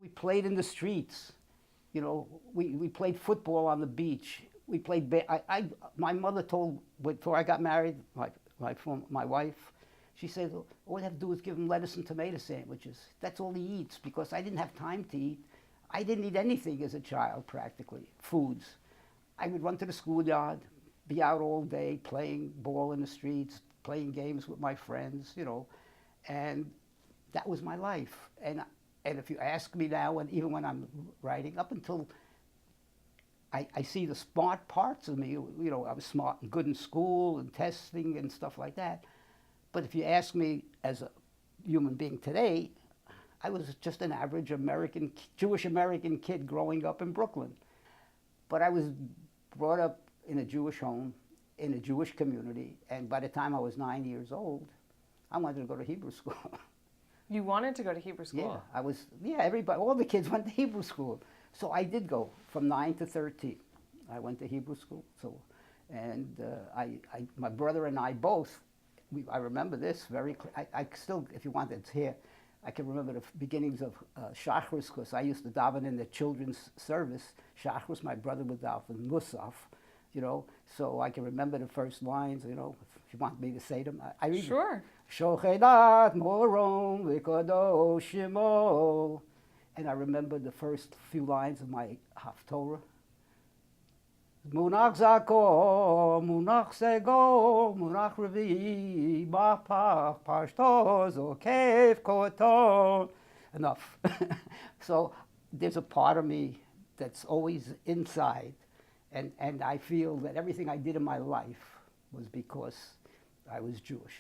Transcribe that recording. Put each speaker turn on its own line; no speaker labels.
We played in the streets. You know, we played football on the beach. We played. My mother told before I got married, my wife, she said all we have to do is give him lettuce and tomato sandwiches. That's all he eats because I didn't have time to eat. I didn't eat anything as a child practically. Foods. I would run to the schoolyard, be out all day playing ball in the streets, playing games with my friends. You know, and that was my life. And if you ask me now, and even when I'm writing, up until I see the smart parts of me, you know, I was smart and good in school and testing and stuff like that. But if you ask me as a human being today, I was just an average American, Jewish American kid growing up in Brooklyn. But I was brought up in a Jewish home, in a Jewish community, and by the time I was 9 years old, I wanted to go to Hebrew school.
You wanted to go to Hebrew school?
Yeah, everybody, all the kids went to Hebrew school. So I did go from 9 to 13. I went to Hebrew school. And my brother and I both, I remember this very clear. I still, if you want, it's here. I can remember the beginnings of Shacharis because I used to daven in the children's service. Shacharis, my brother would daven Musaf, you know. So I can remember the first lines, you know, if you want me to say them. I read
Sure.
Shochedat morom v'kadosh shemo. And I remember the first few lines of my Haftarah. Munach zakor, munach segor, munach revi, bapach, pashtos, okev koton. Enough. So there's a part of me that's always inside. And I feel that everything I did in my life was because I was Jewish.